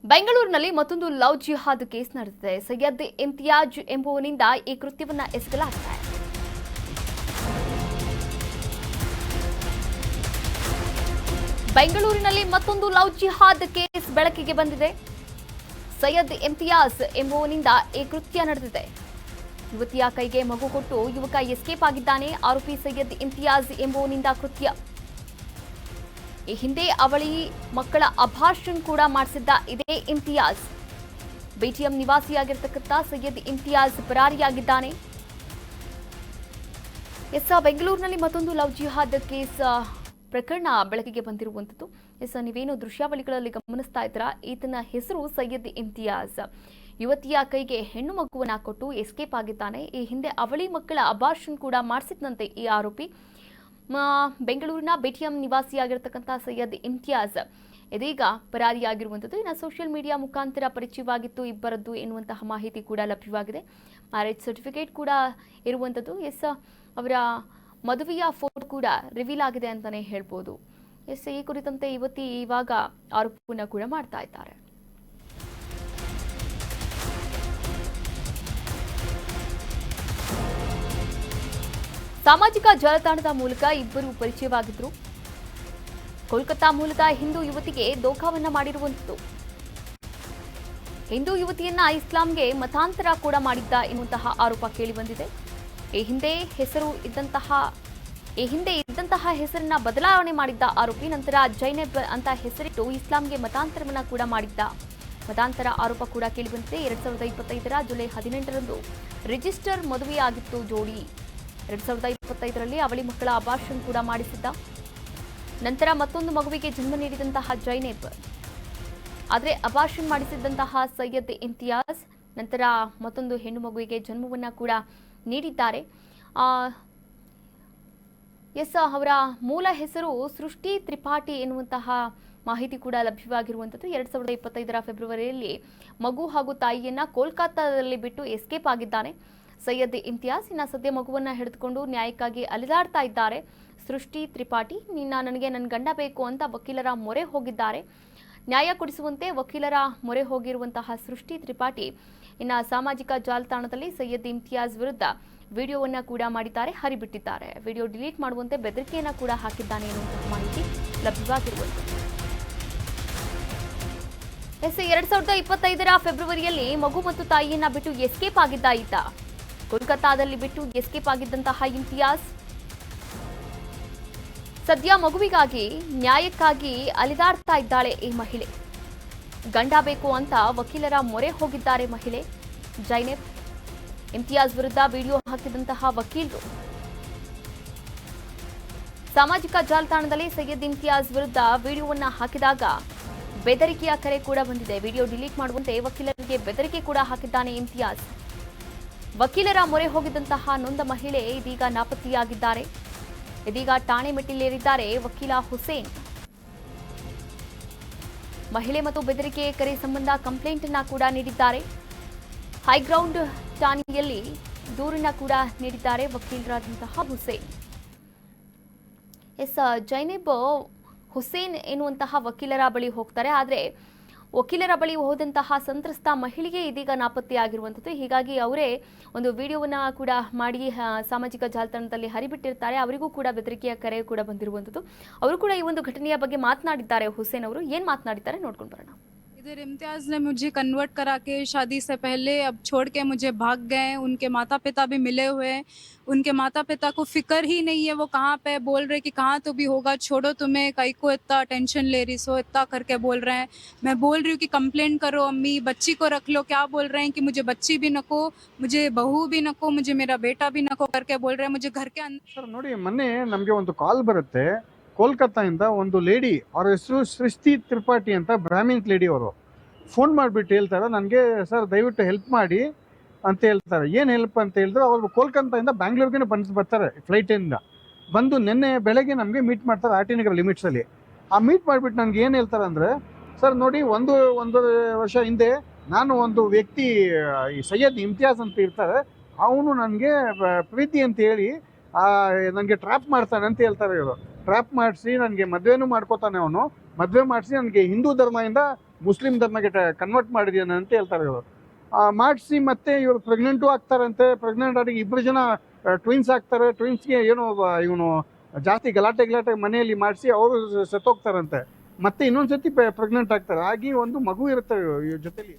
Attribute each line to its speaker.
Speaker 1: ಬೆಂಗಳೂರಿನಲ್ಲಿ ಮತ್ತೊಂದು ಲವ್ ಜಿಹಾದ್ ಕೇಸ್ ನಡೆದಿದೆ. ಸೈಯದ್ ಇಮ್ತಿಯಾಜ್ ಎಂಬುವನಿಂದ ಈ ಕೃತ್ಯವನ್ನು ಎಸಗಲಾಗಿದೆ. ಬೆಂಗಳೂರಿನಲ್ಲಿ ಮತ್ತೊಂದು ಲವ್ ಜಿಹಾದ್ ಕೇಸ್ ಬೆಳಕಿಗೆ ಬಂದಿದೆ. ಸೈಯದ್ ಇಮ್ತಿಯಾಜ್ ಎಂಬುವನಿಂದ ಈ ಕೃತ್ಯ ನಡೆದಿದೆ. ಯುವತಿಯ ಕೈಗೆ ಮಗು ಕೊಟ್ಟು ಯುವಕ ಎಸ್ಕೇಪ್ ಆಗಿದ್ದಾನೆ. ಆರೋಪಿ ಸೈಯದ್ ಇಮ್ತಿಯಾಜ್ ಎಂಬುವನಿಂದ ಕೃತ್ಯ. ಈ ಹಿಂದೆ ಅವಳಿ ಮಕ್ಕಳ ಅಭಾಷಣ್ ಕೂಡ ಮಾಡಿಸಿದ್ದ ಇದೇ ಇಮ್ತಿಯಾಜ್. ಬಿಟಿಎಂ ನಿವಾಸಿಯಾಗಿರ್ತಕ್ಕಂಥ ಸೈಯದ್ ಇಮ್ತಿಯಾಜ್ ಪರಾರಿಯಾಗಿದ್ದಾನೆ. ಬೆಂಗಳೂರಿನಲ್ಲಿ ಮತ್ತೊಂದು ಲವ್ ಜಿಹಾದ್ ಕೇಸ್ ಪ್ರಕರಣ ಬೆಳಕಿಗೆ ಬಂದಿರುವಂಥದ್ದು. ನೀವೇನು ದೃಶ್ಯಾವಳಿಗಳಲ್ಲಿ ಗಮನಿಸ್ತಾ ಇದ್ದೀರಾ, ಈತನ ಹೆಸರು ಸೈಯದ್ ಇಮ್ತಿಯಾಜ್. ಯುವತಿಯ ಕೈಗೆ ಹೆಣ್ಣು ಮಗುವನ್ನ ಕೊಟ್ಟು ಎಸ್ಕೇಪ್ ಆಗಿದ್ದಾನೆ. ಈ ಹಿಂದೆ ಅವಳಿ ಮಕ್ಕಳ ಅಭಾಷಣ್ ಕೂಡ ಮಾಡಿಸಿದಂತೆ ಈ ಆರೋಪಿ. ಬೆಂಗಳೂರಿನ ಬಿಟಿಎಂ ನಿವಾಸಿಯಾಗಿರ್ತಕ್ಕಂಥ ಸೈಯದ್ ಇಮ್ತಿಯಾಜ್ ಇದೀಗ ಪರಾರಿಯಾಗಿರುವಂಥದ್ದು. ಇನ್ನು ಸೋಷಿಯಲ್ ಮೀಡಿಯಾ ಮುಖಾಂತರ ಪರಿಚಯವಾಗಿತ್ತು ಇಬ್ಬರದ್ದು ಎನ್ನುವಂತಹ ಮಾಹಿತಿ ಕೂಡ ಲಭ್ಯವಾಗಿದೆ. ಮ್ಯಾರೇಜ್ ಸರ್ಟಿಫಿಕೇಟ್ ಕೂಡ ಇರುವಂಥದ್ದು. ಅವರ ಮದುವೆಯ ಫೋಟೋ ಕೂಡ ರಿವೀಲ್ ಆಗಿದೆ ಅಂತಾನೆ ಹೇಳ್ಬೋದು. ಈ ಕುರಿತಂತೆ ಯುವತಿ ಇವಾಗ ಆರೋಪವನ್ನು ಕೂಡ ಮಾಡ್ತಾ ಇದ್ದಾರೆ. ಸಾಮಾಜಿಕ ಜಾಲತಾಣದ ಮೂಲಕ ಇಬ್ಬರು ಪರಿಚಯವಾಗಿದ್ರು. ಕೋಲ್ಕತ್ತಾ ಮೂಲದ ಹಿಂದೂ ಯುವತಿಗೆ ದೋಖಾವನ್ನ ಮಾಡಿರುವಂಥದ್ದು. ಹಿಂದೂ ಯುವತಿಯನ್ನ ಇಸ್ಲಾಂಗೆ ಮತಾಂತರ ಕೂಡ ಮಾಡಿದ್ದ ಎನ್ನುವಂತಹ ಆರೋಪ ಕೇಳಿಬಂದಿದೆ. ಈ ಹಿಂದೆ ಇದ್ದಂತಹ ಹೆಸರನ್ನ ಬದಲಾವಣೆ ಮಾಡಿದ್ದ ಆರೋಪಿ ನಂತರ ಜೈನಬ್ ಅಂತ ಹೆಸರಿಟ್ಟು ಇಸ್ಲಾಂಗೆ ಮತಾಂತರವನ್ನ ಕೂಡ ಮಾಡಿದ್ದ. ಮತಾಂತರ ಆರೋಪ ಕೂಡ ಕೇಳಿಬಂದಿದೆ. 2025 ಜುಲೈ 18ರಂದು ರಿಜಿಸ್ಟರ್ ಮದುವೆಯಾಗಿತ್ತು ಜೋಡಿ. 2025ರಲ್ಲಿ ಅವಳಿ ಮಕ್ಕಳ ಅಭಾಷಣ್ ಕೂಡ ಮಾಡಿಸಿದ್ದ. ನಂತರ ಮತ್ತೊಂದು ಮಗುವಿಗೆ ಜನ್ಮ ನೀಡಿದಂತಹ ಜೈನಬ್, ಆದರೆ ಅಭಾಷಣ್ ಮಾಡಿಸಿದ್ದಂತಹ ಸೈಯದ್ ಇಮ್ತಿಯಾಜ್ ನಂತರ ಮತ್ತೊಂದು ಹೆಣ್ಣು ಮಗುವಿಗೆ ಜನ್ಮವನ್ನ ಕೂಡ ನೀಡಿದ್ದಾರೆ. ಅವರ ಮೂಲ ಹೆಸರು ಸೃಷ್ಟಿ ತ್ರಿಪಾಠಿ ಎನ್ನುವಂತಹ ಮಾಹಿತಿ ಕೂಡ ಲಭ್ಯವಾಗಿರುವಂಥದ್ದು. 2025 ಫೆಬ್ರವರಿಯಲ್ಲಿ ಮಗು ಹಾಗೂ ತಾಯಿಯನ್ನ ಕೋಲ್ಕತ್ತಾದಲ್ಲಿ ಬಿಟ್ಟು ಎಸ್ಕೇಪ್ ಆಗಿದ್ದಾನೆ ಸೈಯದ್ ಇಮ್ತಿಯಾಜ್. ಇನ್ನು ಸದ್ಯ ಮಗುವನ್ನ ಹಿಡಿದುಕೊಂಡು ನ್ಯಾಯಕ್ಕಾಗಿ ಅಲೆದಾಡ್ತಾ ಇದ್ದಾರೆ ಸೃಷ್ಟಿ ತ್ರಿಪಾಠಿ. ನನಗೆ ನನ್ನ ಗಂಡ ಬೇಕು ಅಂತ ವಕೀಲರ ಮೊರೆ ಹೋಗಿದ್ದಾರೆ. ನ್ಯಾಯ ಕೊಡಿಸುವಂತೆ ವಕೀಲರ ಮೊರೆ ಹೋಗಿರುವಂತಹ ಸೃಷ್ಟಿ ತ್ರಿಪಾಠಿ ಇನ್ನು ಸಾಮಾಜಿಕ ಜಾಲತಾಣದಲ್ಲಿ ಸೈಯದ್ ಇಮ್ತಿಯಾಜ್ ವಿರುದ್ಧ ವಿಡಿಯೋವನ್ನ ಕೂಡ ಮಾಡಿದ್ದಾರೆ, ಹರಿಬಿಟ್ಟಿದ್ದಾರೆ. ವಿಡಿಯೋ ಡಿಲೀಟ್ ಮಾಡುವಂತೆ ಬೆದರಿಕೆಯನ್ನ ಕೂಡ ಹಾಕಿದ್ದಾನೆ ಎನ್ನುವಂತಹ ಮಾಹಿತಿ ಲಭ್ಯವಾಗಿರುವಂಥದ್ದು. 2025 ಫೆಬ್ರವರಿಯಲ್ಲಿ ಮಗು ಮತ್ತು ತಾಯಿಯನ್ನ ಬಿಟ್ಟು ಎಸ್ಕೇಪ್ ಆಗಿದ್ದ ಈತ. ಕೋಲ್ಕತ್ತಾದಲ್ಲಿ ಬಿಟ್ಟು ಎಸ್ಕೇಪ್ ಆಗಿದ್ದಂತಹ ಇಮ್ತಿಯಾಜ್ ಸದ್ಯ ಮಗುವಿಗಾಗಿ ನ್ಯಾಯಕ್ಕಾಗಿ ಅಲಿದಾಡ್ತಾ ಇದ್ದಾಳೆ ಈ ಮಹಿಳೆ. ಗಂಡ ಬೇಕು ಅಂತ ವಕೀಲರ ಮೊರೆ ಹೋಗಿದ್ದಾರೆ ಮಹಿಳೆ ಜೈನಬ್. ಇಮ್ತಿಯಾಜ್ ವಿರುದ್ಧ ವಿಡಿಯೋ ಹಾಕಿದಂತಹ ವಕೀಲರು ಸಾಮಾಜಿಕ ಜಾಲತಾಣದಲ್ಲಿ ಸೈಯದ್ ಇಮ್ತಿಯಾಜ್ ವಿರುದ್ಧ ವಿಡಿಯೋವನ್ನ ಹಾಕಿದಾಗ ಬೆದರಿಕೆಯ ಕರೆ ಕೂಡ ಬಂದಿದೆ. ವಿಡಿಯೋ ಡಿಲೀಟ್ ಮಾಡುವಂತೆ ವಕೀಲರಿಗೆ ಬೆದರಿಕೆ ಕೂಡ ಹಾಕಿದ್ದಾನೆ ಇಮ್ತಿಯಾಜ್. ವಕೀಲರ ಮೊರೆ ಹೋಗಿದ್ದಂತಹ ನೊಂದ ಮಹಿಳೆ ಇದೀಗ ನಾಪತ್ತೆಯಾಗಿದ್ದಾರೆ. ಇದೀಗ ಠಾಣೆ ಮೆಟ್ಟಿಲೇರಿದ್ದಾರೆ ವಕೀಲ ಹುಸೇನ್. ಮಹಿಳೆ ಮತ್ತು ಬೆದರಿಕೆ ಕರೆ ಸಂಬಂಧ ಕಂಪ್ಲೇಂಟ್ ಅನ್ನ ಕೂಡ ನೀಡಿದ್ದಾರೆ. ಹೈಗ್ರೌಂಡ್ ಠಾಣೆಯಲ್ಲಿ ದೂರನ್ನ ಕೂಡ ನೀಡಿದ್ದಾರೆ ವಕೀಲರಾದಂತಹ ಹುಸೇನ್. ಜೈನಬ್ ಹುಸೇನ್ ಎನ್ನುವಂತಹ ವಕೀಲರ ಬಳಿ ಹೋಗ್ತಾರೆ. ಆದರೆ ವಕೀಲರ ಬಳಿ ಹೋದಂತಹ ಸಂತ್ರಸ್ತ ಮಹಿಳೆಗೆ ಇದೀಗ ನಾಪತ್ತೆಯಾಗಿರುವಂಥದ್ದು. ಹೀಗಾಗಿ ಅವರೇ ಒಂದು ವಿಡಿಯೋವನ್ನ ಕೂಡ ಮಾಡಿ ಸಾಮಾಜಿಕ ಜಾಲತಾಣದಲ್ಲಿ ಹರಿಬಿಟ್ಟಿರ್ತಾರೆ. ಅವರಿಗೂ ಕೂಡ ಬೆದರಿಕೆಯ ಕರೆ ಕೂಡ ಬಂದಿರುವಂಥದ್ದು. ಅವರು ಕೂಡ ಈ ಒಂದು ಘಟನೆಯ ಬಗ್ಗೆ ಮಾತನಾಡಿದ್ದಾರೆ. ಹುಸೇನ್ ಅವರು ಏನು ಮಾತನಾಡಿದ್ದಾರೆ ನೋಡ್ಕೊಂಡು ಬರೋಣ.
Speaker 2: इधर इम्तियाज ने मुझे कन्वर्ट करा के शादी से पहले अब छोड़ के मुझे भाग गए. उनके माता पिता भी मिले हुए हैं. उनके माता पिता को फिक्र ही नहीं है वो कहाँ पे. बोल रहे कि कहाँ तो भी होगा, छोड़ो, तुम्हें कहीं को इतना टेंशन ले रही सो, इतना करके बोल रहे हैं. मैं बोल रही हूँ कि कंप्लेंट करो अम्मी, बच्ची को रख लो. क्या बोल रहे हैं कि मुझे बच्ची भी नको, मुझे बहू भी नको, मुझे मेरा बेटा भी नको करके बोल रहे हैं. मुझे घर के अंदर
Speaker 3: ಸರ್ ನೋಡಿ, ಮೊನ್ನೆ ನಮಗೆ ಒಂದು ಕಾಲ್ ಬರುತ್ತೆ ಕೋಲ್ಕತ್ತಾದಿಂದ. ಒಂದು ಲೇಡಿ, ಅವ್ರ ಹೆಸರು ಸೃಷ್ಟಿ ತ್ರಿಪಾಠಿ ಅಂತ, ಬ್ರಾಹ್ಮಿನ್ ಲೇಡಿ. ಅವರು ಫೋನ್ ಮಾಡಿಬಿಟ್ಟು ಹೇಳ್ತಾರೆ ನನಗೆ, ಸರ್ ದಯವಿಟ್ಟು ಹೆಲ್ಪ್ ಮಾಡಿ ಅಂತ ಹೇಳ್ತಾರೆ. ಏನು ಹೆಲ್ಪ್ ಅಂತ ಹೇಳಿದ್ರೆ, ಅವರು ಕೋಲ್ಕತ್ತಾದಿಂದ ಬ್ಯಾಂಗ್ಳೂರ್ಗೆ ಬರ್ತಾರೆ ಫ್ಲೈಟಿಂದ. ಬಂದು ನಿನ್ನೆ ಬೆಳಗ್ಗೆ ನಮಗೆ ಮೀಟ್ ಮಾಡ್ತಾರೆ ಆರ್ ಟಿ ನಗರ ಲಿಮಿಟ್ಸಲ್ಲಿ. ಆ ಮೀಟ್ ಮಾಡಿಬಿಟ್ಟು ನನಗೆ ಏನು ಹೇಳ್ತಾರೆ ಅಂದರೆ, ಸರ್ ನೋಡಿ, ಒಂದೂವರೆ ವರ್ಷ ಹಿಂದೆ ನಾನು ಒಂದು ವ್ಯಕ್ತಿ, ಈ ಸೈಯದ್ ಇಮ್ತಿಯಾಜ್ ಅಂತ ಇರ್ತಾರೆ, ಅವನು ನನಗೆ ಪ್ರೀತಿ ಅಂತ ಹೇಳಿ ನನಗೆ ಟ್ರ್ಯಾಪ್ ಮಾಡ್ತಾನೆ ಅಂತ ಹೇಳ್ತಾರೆ ಇವರು. ಟ್ರ್ಯಾಪ್ ಮಾಡಿಸಿ ನನಗೆ ಮದುವೆನೂ ಮಾಡ್ಕೋತಾನೆ. ಅವನು ಮದುವೆ ಮಾಡಿಸಿ ನನಗೆ ಹಿಂದೂ ಧರ್ಮದಿಂದ ಮುಸ್ಲಿಂ ಧರ್ಮಕ್ಕೆ ಕನ್ವರ್ಟ್ ಮಾಡಿದ್ಯಾನೆ ಅಂತ ಹೇಳ್ತಾರೆ ಇವರು. ಮಾಡಿಸಿ ಮತ್ತೆ ಇವರು ಪ್ರೆಗ್ನೆಂಟು ಆಗ್ತಾರಂತೆ. ಪ್ರೆಗ್ನೆಂಟ್ ಆಗಿ 2 ಜನ ಟ್ವಿನ್ಸ್ ಆಗ್ತಾರೆ. ಟ್ವಿನ್ಸ್ಗೆ ಏನೋ ಇವನು ಜಾಸ್ತಿ ಗಲಾಟೆ ಮನೆಯಲ್ಲಿ ಮಾಡಿಸಿ ಅವರು ಸತ್ತೋಗ್ತಾರಂತೆ. ಮತ್ತೆ ಇನ್ನೊಂದ್ಸತಿ ಪ್ರೆಗ್ನೆಂಟ್ ಆಗ್ತಾರೆ. ಆಗಿ ಒಂದು ಮಗು ಇರುತ್ತೆ ಇವ್ರ ಜೊತೆಲಿ.